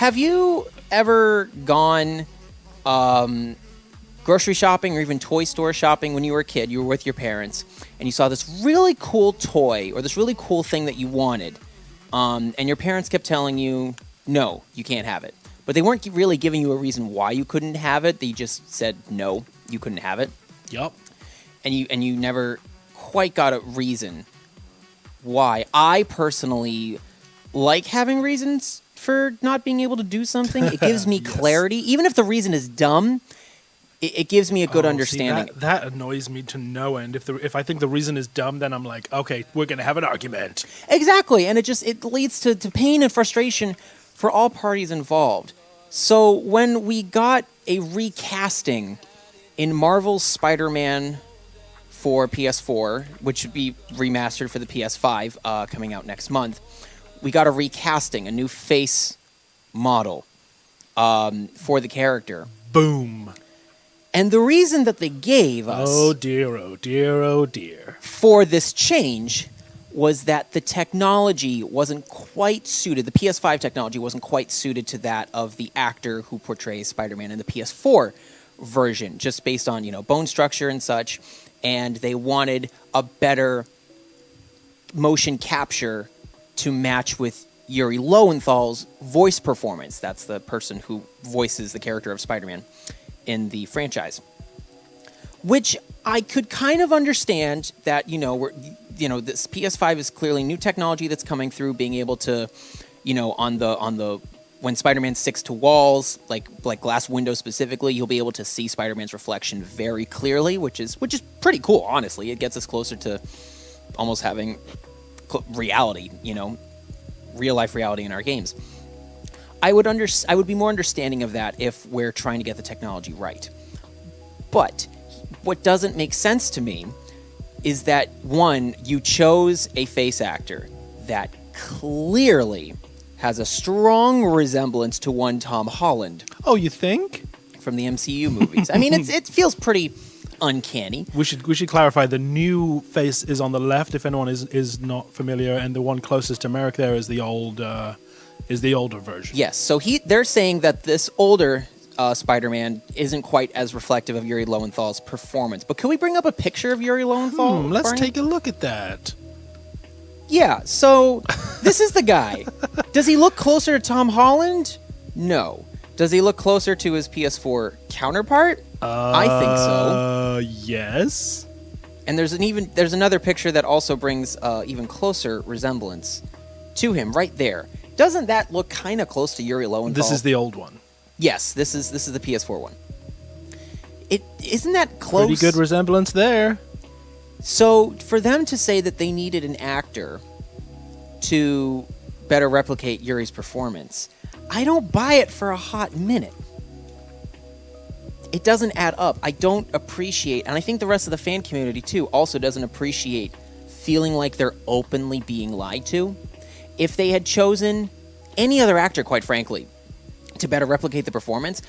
have you ever gone grocery shopping or even toy store shopping when you were a kid? You were with your parents, and you saw this really cool toy or this really cool thing that you wanted, and your parents kept telling you, no, you can't have it. But they weren't really giving you a reason why you couldn't have it. They just said, no, you couldn't have it. Yup. And you never quite got a reason why. I personally like having reasons for not being able to do something. It gives me Yes. clarity. Even if the reason is dumb, it gives me a good understanding. See, that annoys me to no end. If I think the reason is dumb, then I'm like, okay, we're going to have an argument. Exactly, and it leads to pain and frustration for all parties involved. So when we got a recasting in Marvel's Spider-Man for PS4, which would be remastered for the PS5 coming out next month, we got a recasting, a new face model for the character. Boom. And the reason that they gave us Oh dear, oh dear, oh dear. for this change was that the technology wasn't quite suited. The PS5 technology wasn't quite suited to that of the actor who portrays Spider-Man in the PS4 version, just based on, bone structure and such. And they wanted a better motion capture to match with Yuri Lowenthal's voice performance. That's the person who voices the character of Spider-Man in the franchise. Which I could kind of understand that, this PS5 is clearly new technology that's coming through, being able to, on the when Spider-Man sticks to walls, like glass windows specifically, you'll be able to see Spider-Man's reflection very clearly, which is pretty cool, honestly. It gets us closer to almost having reality, real life reality in our games. I would be more understanding of that if we're trying to get the technology right. But what doesn't make sense to me is that, one, you chose a face actor that clearly has a strong resemblance to one Tom Holland. Oh, you think? From the MCU movies. I mean, it feels pretty uncanny. We should clarify, the new face is on the left, if anyone is not familiar, and the one closest to Merrick there is the older version. Yes, so they're saying that this older Spider-Man isn't quite as reflective of Yuri Lowenthal's performance. But can we bring up a picture of Yuri Lowenthal? Let's Barny? take a look at that. Yeah, so this is the guy. Does he look closer to Tom Holland? No. Does he look closer to his PS4 counterpart? I think so. Yes. And there's another picture that also brings even closer resemblance to him right there. Doesn't that look kind of close to Yuri Lowenthal? This is the old one. Yes, this is the PS4 one. Isn't that close? Pretty good resemblance there. So for them to say that they needed an actor to better replicate Yuri's performance, I don't buy it for a hot minute. It doesn't add up. I don't appreciate, and I think the rest of the fan community too also doesn't appreciate feeling like they're openly being lied to. If they had chosen any other actor, quite frankly, to better replicate the performance,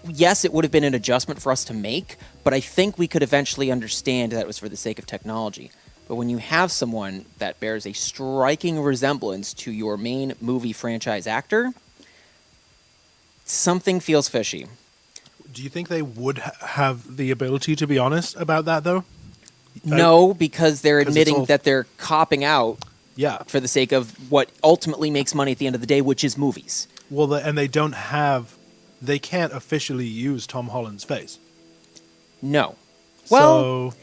yes, it would have been an adjustment for us to make, but I think we could eventually understand that it was for the sake of technology. But when you have someone that bears a striking resemblance to your main movie franchise actor, something feels fishy. Do you think they would have the ability to be honest about that, though? No, because they're admitting that they're copping out for the sake of what ultimately makes money at the end of the day, which is movies. Well, and they can't officially use Tom Holland's face. No. Well,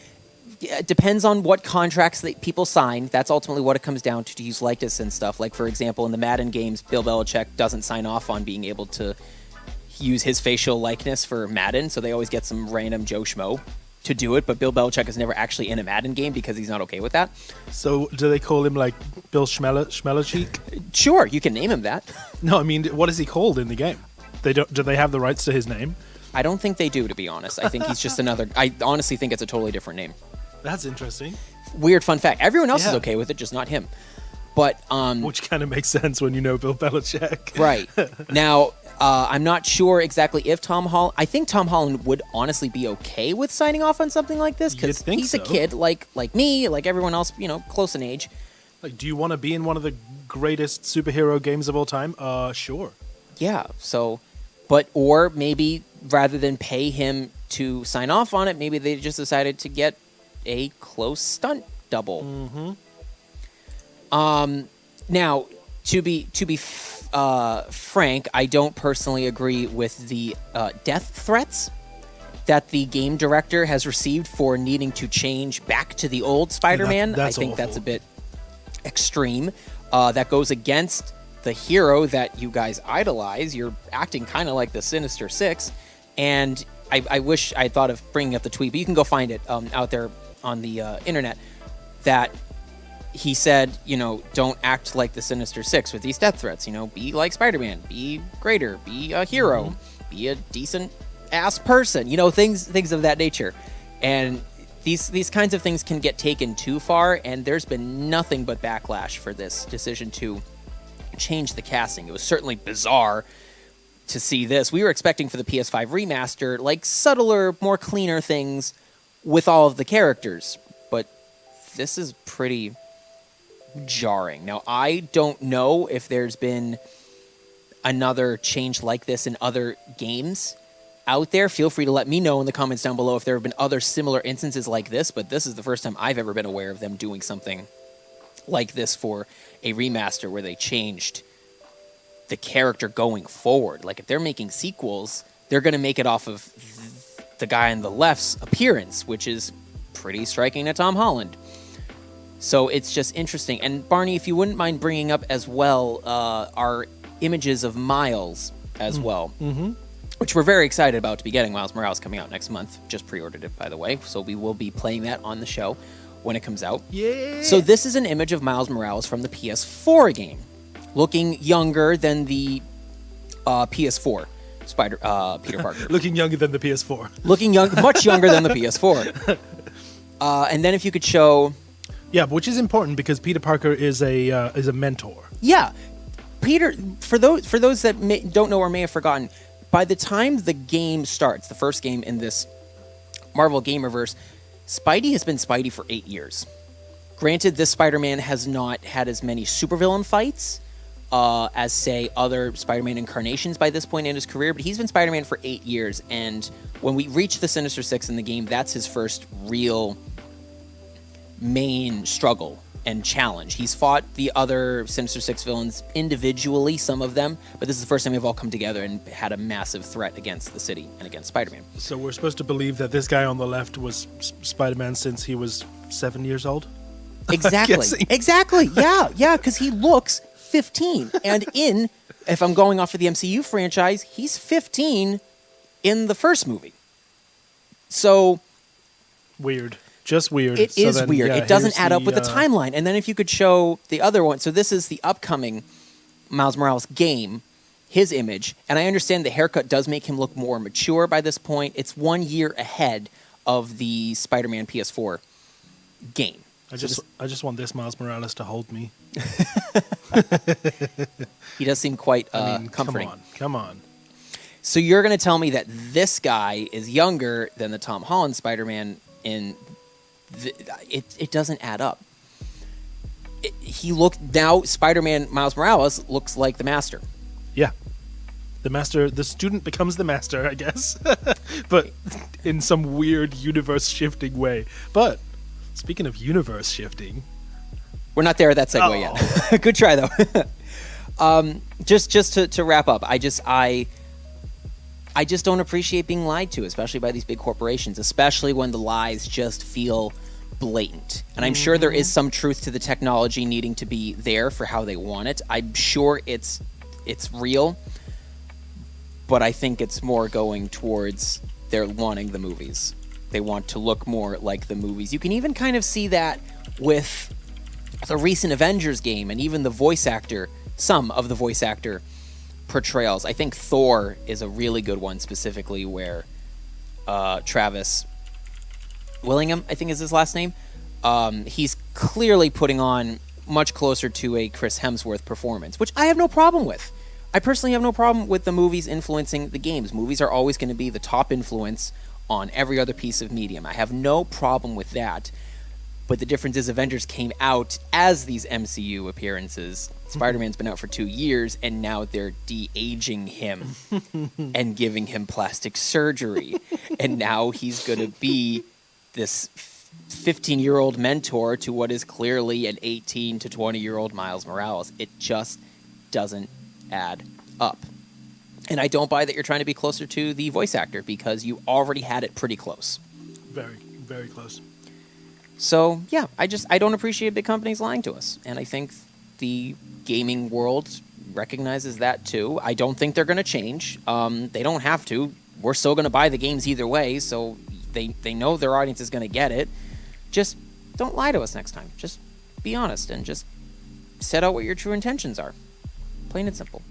it depends on what contracts that people sign. That's ultimately what it comes down to use likeness and stuff. Like, for example, in the Madden games, Bill Belichick doesn't sign off on being able to use his facial likeness for Madden, so they always get some random Joe Schmo to do it, but Bill Belichick is never actually in a Madden game because he's not okay with that. So do they call him like Bill Schmellercheek? Sure, you can name him that. No, I mean, what is he called in the game? Do they have the rights to his name? I don't think they do, to be honest. I think he's just another... I honestly think it's a totally different name. That's interesting. Weird fun fact. Everyone else is okay with it, just not him. But which kind of makes sense when you know Bill Belichick. Right. Now, I'm not sure exactly if Tom Holland... I think Tom Holland would honestly be okay with signing off on something like this, because he's a kid like me, like everyone else, close in age. Like, do you want to be in one of the greatest superhero games of all time? Sure. Yeah. So, or maybe rather than pay him to sign off on it, maybe they just decided to get a close stunt double. Now, to be frank, I don't personally agree with the death threats that the game director has received for needing to change back to the old Spider-Man. That's I think awful. that's a bit extreme. That goes against the hero that you guys idolize. You're acting kind of like the Sinister Six, and I wish I thought of bringing up the tweet, but you can go find it out there on the internet, that he said, don't act like the Sinister Six with these death threats. Be like Spider-Man, be greater, be a hero, be a decent ass person. Things of that nature. And these kinds of things can get taken too far, and there's been nothing but backlash for this decision to change the casting. It was certainly bizarre to see this. We were expecting for the PS5 remaster, like subtler, more cleaner things with all of the characters, but this is pretty jarring. Now, I don't know if there's been another change like this in other games out there. Feel free to let me know in the comments down below if there have been other similar instances like this, but this is the first time I've ever been aware of them doing something like this for a remaster where they changed the character going forward. Like, if they're making sequels, they're going to make it off of the guy on the left's appearance, which is pretty striking to Tom Holland. So it's just interesting. And Barney, if you wouldn't mind bringing up as well our images of Miles as well, which we're very excited about to be getting. Miles Morales coming out next month. Just pre-ordered it, by the way. So we will be playing that on the show when it comes out. Yeah. So this is an image of Miles Morales from the PS4 game, looking younger than the PS4 Peter Parker. Looking younger than the PS4. Looking much younger than the PS4. And then if you could show... Yeah, which is important because Peter Parker is a mentor. Yeah. Peter, for those that don't know or may have forgotten, by the time the game starts, the first game in this Marvel Gamerverse, Spidey has been Spidey for 8 years. Granted, this Spider-Man has not had as many supervillain fights as, say, other Spider-Man incarnations by this point in his career, but he's been Spider-Man for 8 years, and when we reach the Sinister Six in the game, that's his first real main struggle and challenge. He's fought the other Sinister Six villains individually, some of them, but this is the first time they've all come together and had a massive threat against the city and against Spider-Man. So we're supposed to believe that this guy on the left was Spider-Man since he was 7 years old? Exactly. Exactly. Yeah, because he looks 15. And if I'm going off of the MCU franchise, he's 15 in the first movie. So... Weird. Just weird. It is weird. Yeah, it doesn't add up with the timeline. And then if you could show the other one. So this is the upcoming Miles Morales game, his image. And I understand the haircut does make him look more mature by this point. It's 1 year ahead of the Spider-Man PS4 game. I just want this Miles Morales to hold me. He does seem quite comforting. Come on. So you're going to tell me that this guy is younger than the Tom Holland Spider-Man in... It doesn't add up. Now Spider-Man Miles Morales looks like the Master. Yeah. The student becomes the master, I guess. But in some weird universe-shifting way. But, speaking of universe shifting... We're not there at that segue yet. Good try, though. Just to wrap up, I just don't appreciate being lied to, especially by these big corporations, especially when the lies just feel blatant. And I'm sure there is some truth to the technology needing to be there for how they want it. I'm sure it's real, but I think it's more going towards they're wanting the movies. They want to look more like the movies. You can even kind of see that with the recent Avengers game and even some of the voice actor portrayals. I think Thor is a really good one, specifically where Travis Willingham, I think is his last name, he's clearly putting on much closer to a Chris Hemsworth performance, which I have no problem with. I personally have no problem with the movies influencing the games. Movies are always going to be the top influence on every other piece of medium. I have no problem with that. But the difference is Avengers came out as these MCU appearances. Spider-Man's been out for 2 years, and now they're de-aging him and giving him plastic surgery. And now he's going to be this 15-year-old mentor to what is clearly an 18 to 20-year-old Miles Morales. It just doesn't add up. And I don't buy that you're trying to be closer to the voice actor, because you already had it pretty close. Very, very close. So, yeah, I don't appreciate big companies lying to us. And I think the gaming world recognizes that, too. I don't think they're going to change. They don't have to. We're still going to buy the games either way, so they know their audience is going to get it. Just don't lie to us next time. Just be honest and just set out what your true intentions are. Plain and simple.